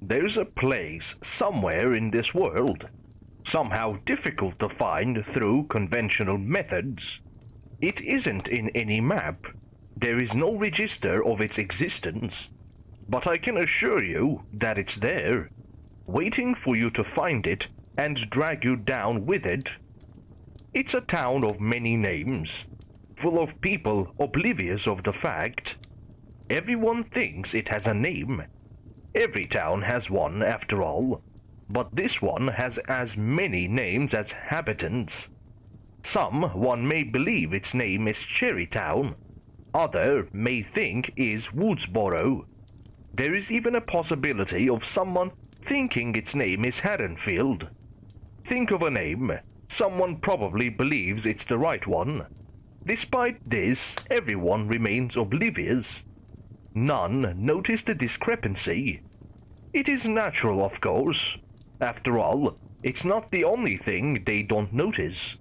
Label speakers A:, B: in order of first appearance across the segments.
A: There's a place somewhere in this world, somehow difficult to find through conventional methods. It isn't in any map. There is no register of its existence. But I can assure you that it's there, waiting for you to find it and drag you down with it. It's a town of many names, full of people oblivious of the fact. Everyone thinks it has a name. Every town has one, after all, but this one has as many names as inhabitants. One may believe its name is CherryTown, other may think is Woodsboro. There is even a possibility of someone thinking its name is Haddonfield. Think of a name, someone probably believes it's the right one. Despite this, everyone remains oblivious. None notice the discrepancy. It is natural, of course. After all, it's not the only thing they don't notice.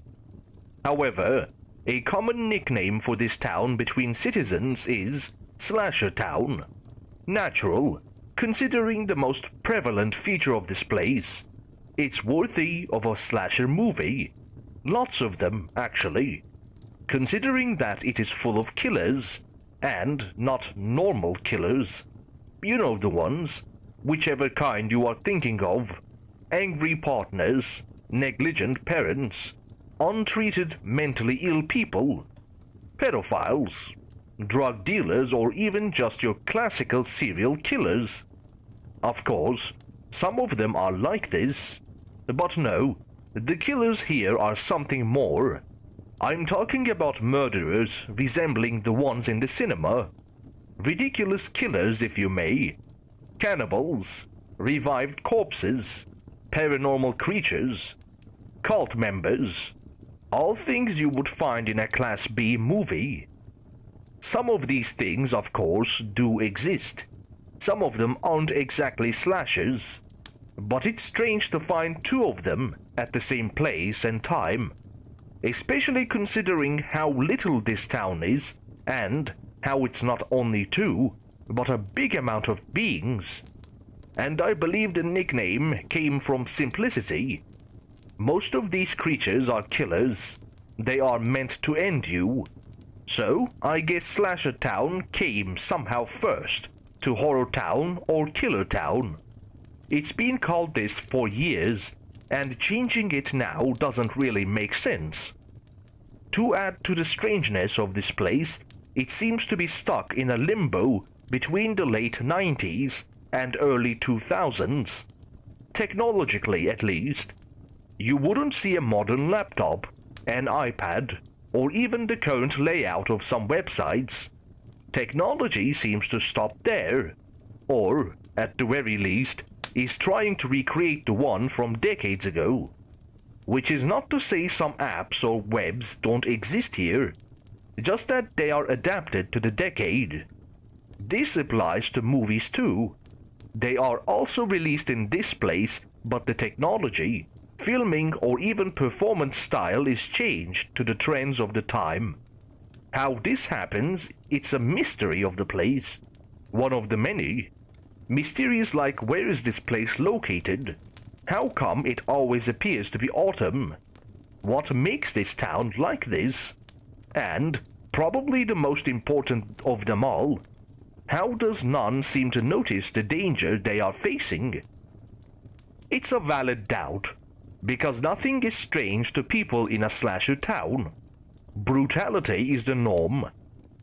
A: However, a common nickname for this town between citizens is Slashertown. Natural, considering the most prevalent feature of this place. It's worthy of a slasher movie. Lots of them, actually. Considering that it is full of killers, and not normal killers. You know the ones, whichever kind you are thinking of. Angry partners, negligent parents, untreated mentally ill people, pedophiles, drug dealers, or even just your classical serial killers. Of course, some of them are like this, but no, the killers here are something more. I'm talking about murderers resembling the ones in the cinema. Ridiculous killers, if you may. Cannibals, revived corpses, paranormal creatures, cult members. All things you would find in a Class B movie. Some of these things, of course, do exist. Some of them aren't exactly slashers. But it's strange to find two of them at the same place and time. Especially considering how little this town is, and how it's not only two, but a big amount of beings. And I believe the nickname came from simplicity. Most of these creatures are killers. They are meant to end you. So, I guess Slashertown came somehow first to Horror Town or Killer Town. It's been called this for years, and changing it now doesn't really make sense. To add to the strangeness of this place, it seems to be stuck in a limbo between the late 90s and early 2000s. Technologically, at least. You wouldn't see a modern laptop, an iPad, or even the current layout of some websites. Technology seems to stop there, or, at the very least, is trying to recreate the one from decades ago. Which is not to say some apps or webs don't exist here, just that they are adapted to the decade. This applies to movies too. They are also released in this place, but the technology, filming, or even performance style is changed to the trends of the time. How this happens, it's a mystery of the place. One of the many. Mysteries like where is this place located? How come it always appears to be autumn? What makes this town like this? And, probably the most important of them all, how does none seem to notice the danger they are facing? It's a valid doubt, because nothing is strange to people in a slasher town. Brutality is the norm.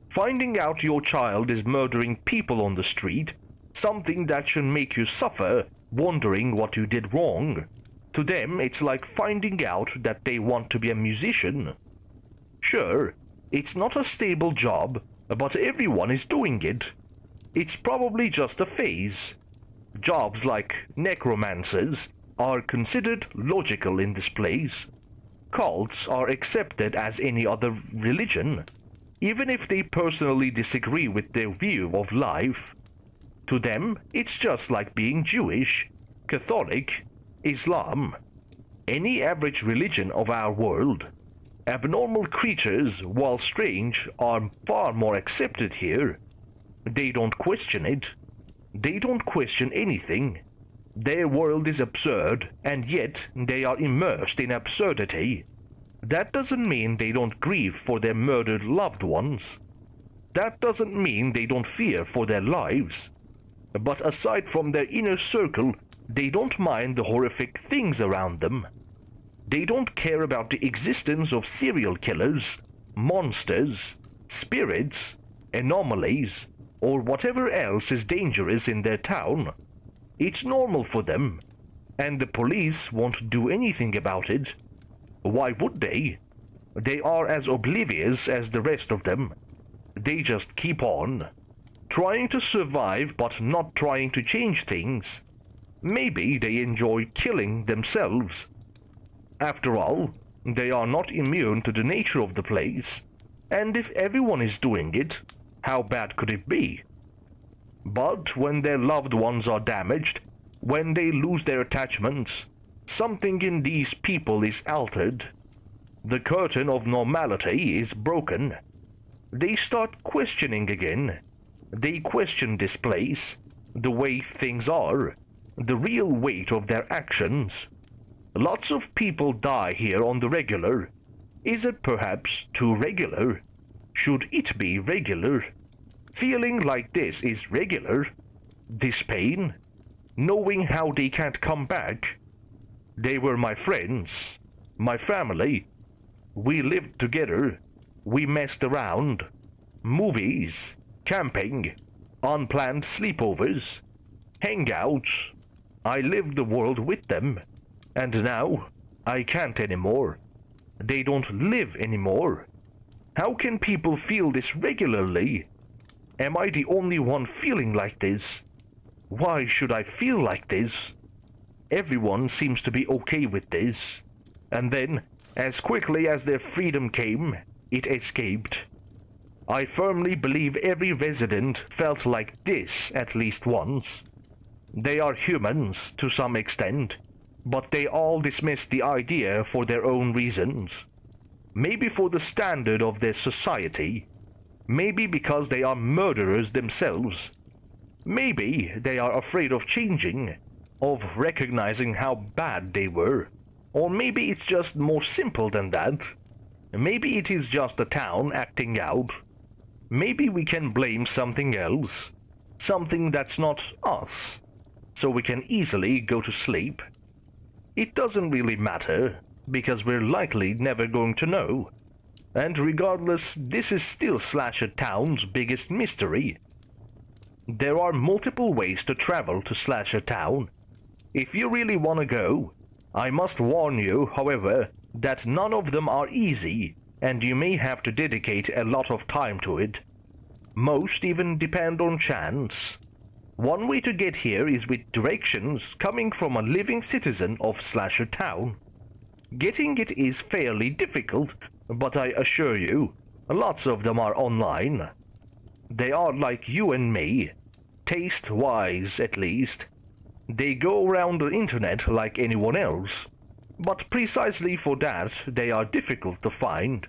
A: Finding out your child is murdering people on the street, something that should make you suffer, wondering what you did wrong. To them, it's like finding out that they want to be a musician. Sure, it's not a stable job, but everyone is doing it. It's probably just a phase. Jobs like necromancers are considered logical in this place. Cults are accepted as any other religion, even if they personally disagree with their view of life. To them, it's just like being Jewish, Catholic, Islam, any average religion of our world. Abnormal creatures, while strange, are far more accepted here. They don't question it. They don't question anything. Their world is absurd, and yet they are immersed in absurdity. That doesn't mean they don't grieve for their murdered loved ones. That doesn't mean they don't fear for their lives. But aside from their inner circle, they don't mind the horrific things around them. They don't care about the existence of serial killers, monsters, spirits, anomalies, or whatever else is dangerous in their town. It's normal for them, and the police won't do anything about it. Why would they? They are as oblivious as the rest of them. They just keep on, trying to survive but not trying to change things. Maybe they enjoy killing themselves. After all, they are not immune to the nature of the place, and if everyone is doing it, how bad could it be? But when their loved ones are damaged, when they lose their attachments, something in these people is altered. The curtain of normality is broken. They start questioning again. They question this place, the way things are, the real weight of their actions. Lots of people die here on the regular. Is it perhaps too regular? Should it be regular? Feeling like this is regular? This pain? Knowing how they can't come back? They were my friends, my family. We lived together. We messed around. Movies, camping, unplanned sleepovers, hangouts. I lived the world with them. And now, I can't anymore. They don't live anymore. How can people feel this regularly? Am I the only one feeling like this? Why should I feel like this? Everyone seems to be okay with this. And then, as quickly as their freedom came, it escaped. I firmly believe every resident felt like this at least once. They are humans, to some extent, but they all dismiss the idea for their own reasons. Maybe for the standard of their society. Maybe because they are murderers themselves. Maybe they are afraid of changing, of recognizing how bad they were. Or maybe it's just more simple than that. Maybe it is just a town acting out. Maybe we can blame something else. Something that's not us. So we can easily go to sleep. It doesn't really matter, because we're likely never going to know. And regardless, this is still Slashertown's biggest mystery. There are multiple ways to travel to Slashertown. If you really want to go, I must warn you, however, that none of them are easy, and you may have to dedicate a lot of time to it. Most even depend on chance. One way to get here is with directions coming from a living citizen of Slashertown. Getting it is fairly difficult, but I assure you, lots of them are online. They are like you and me, taste-wise at least. They go around the internet like anyone else, but precisely for that they are difficult to find.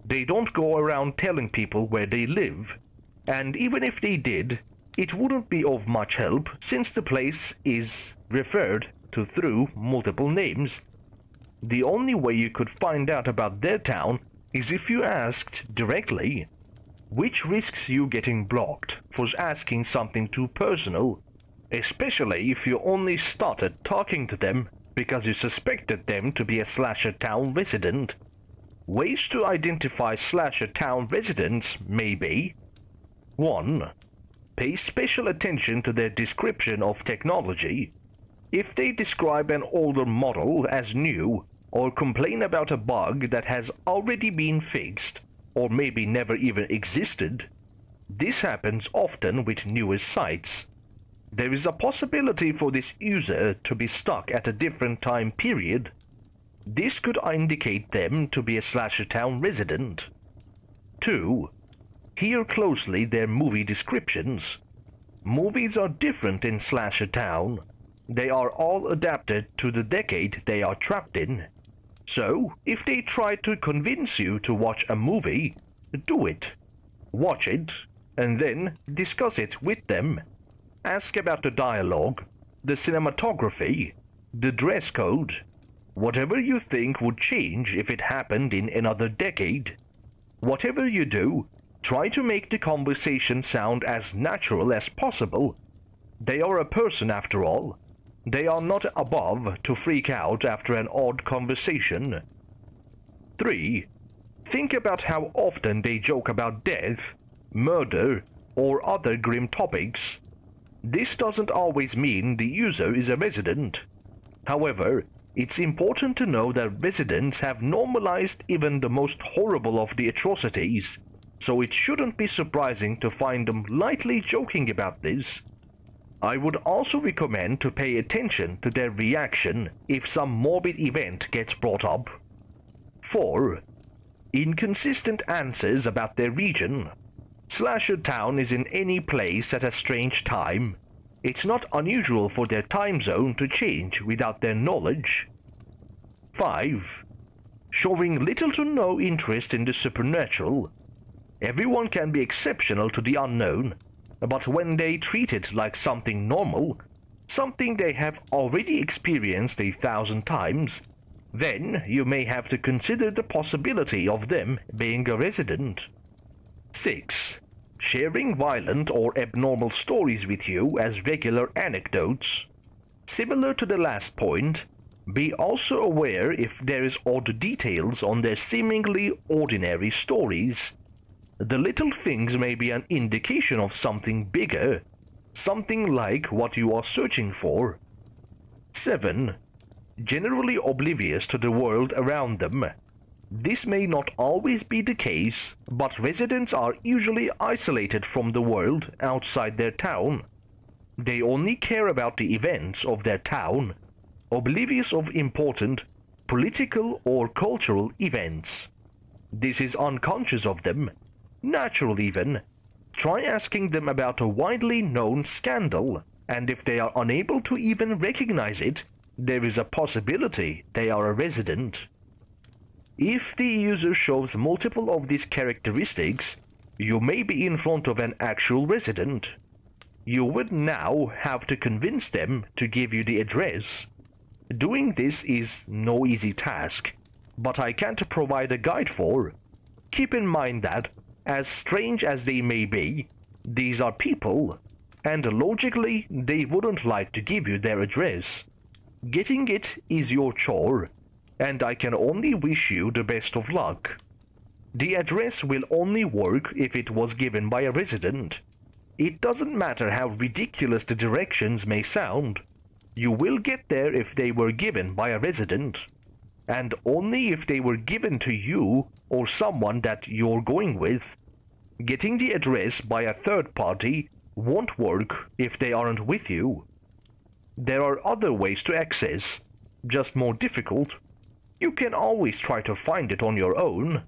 A: They don't go around telling people where they live, and even if they did, it wouldn't be of much help since the place is referred to through multiple names. The only way you could find out about their town is if you asked directly, which risks you getting blocked for asking something too personal, especially if you only started talking to them because you suspected them to be a Slashertown resident. Ways to identify Slashertown residents may be: 1. Pay special attention to their description of technology. If they describe an older model as new, or complain about a bug that has already been fixed, or maybe never even existed, this happens often with newer sites. There is a possibility for this user to be stuck at a different time period. This could indicate them to be a Slashertown resident. 2. Hear closely their movie descriptions. Movies are different in Slashertown. They are all adapted to the decade they are trapped in. So, if they try to convince you to watch a movie, do it. Watch it, and then discuss it with them. Ask about the dialogue. the cinematography, the dress code, whatever you think would change if it happened in another decade. Whatever you do, try to make the conversation sound as natural as possible. They are a person after all. They are not above to freak out after an odd conversation. 3. Think about how often they joke about death, murder, or other grim topics. This doesn't always mean the user is a resident. However, it's important to know that residents have normalized even the most horrible of the atrocities, so it shouldn't be surprising to find them lightly joking about this. I would also recommend to pay attention to their reaction if some morbid event gets brought up. 4. Inconsistent answers about their region. Slashertown is in any place at a strange time. It's not unusual for their time zone to change without their knowledge. 5. Showing little to no interest in the supernatural. Everyone can be exceptional to the unknown, but when they treat it like something normal, something they have already experienced 1,000 times, then you may have to consider the possibility of them being a resident. 6. Sharing violent or abnormal stories with you as regular anecdotes. Similar to the last point, be also aware if there is odd details on their seemingly ordinary stories. The little things may be an indication of something bigger, something like what you are searching for. 7. Generally oblivious to the world around them. This may not always be the case, but residents are usually isolated from the world outside their town. They only care about the events of their town, oblivious of important political or cultural events. This is unconscious of them. Natural even. Try asking them about a widely known scandal, and if they are unable to even recognize it, there is a possibility they are a resident. If the user shows multiple of these characteristics, you may be in front of an actual resident. You would now have to convince them to give you the address. Doing this is no easy task, but I can't provide a guide for. Keep in mind that, as strange as they may be, these are people, and logically they wouldn't like to give you their address. Getting it is your chore, and I can only wish you the best of luck. The address will only work if it was given by a resident. It doesn't matter how ridiculous the directions may sound. You will get there if they were given by a resident, and only if they were given to you or someone that you're going with. Getting the address by a third party won't work if they aren't with you. There are other ways to access, just more difficult. You can always try to find it on your own.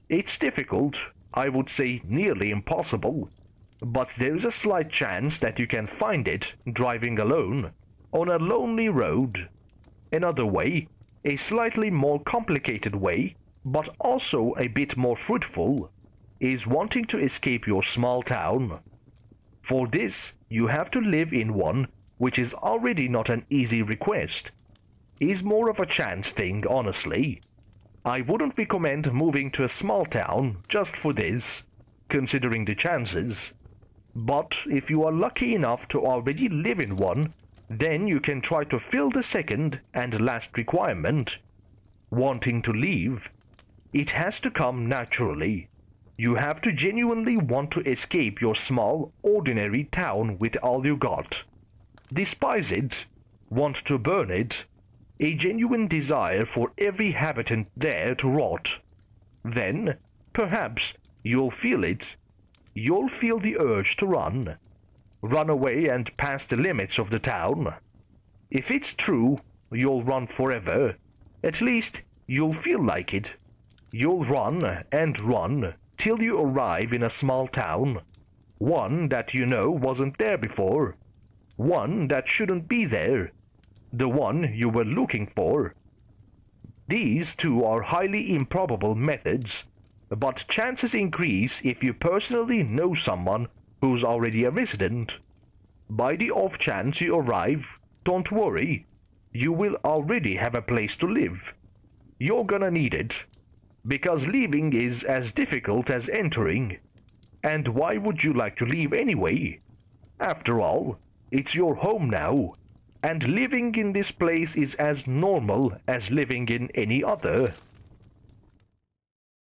A: It's difficult, I would say nearly impossible, but there's a slight chance that you can find it driving alone, on a lonely road. Another way, a slightly more complicated way, but also a bit more fruitful, is wanting to escape your small town. For this, you have to live in one, which is already not an easy request. Is more of a chance thing, honestly. I wouldn't recommend moving to a small town just for this, considering the chances. But if you are lucky enough to already live in one, then you can try to fill the second and last requirement. Wanting to leave. It has to come naturally. You have to genuinely want to escape your small, ordinary town with all you got. Despise it, want to burn it, a genuine desire for every habitant there to rot. Then, perhaps, you'll feel it. You'll feel the urge to run. Run away and past the limits of the town. If it's true, you'll run forever. At least, you'll feel like it. You'll run and run till you arrive in a small town. One that you know wasn't there before. One that shouldn't be there. The one you were looking for. These two are highly improbable methods, but chances increase if you personally know someone who's already a resident. By the off chance you arrive, don't worry. You will already have a place to live. You're gonna need it, because leaving is as difficult as entering. And why would you like to leave anyway? After all, it's your home now, and living in this place is as normal as living in any other.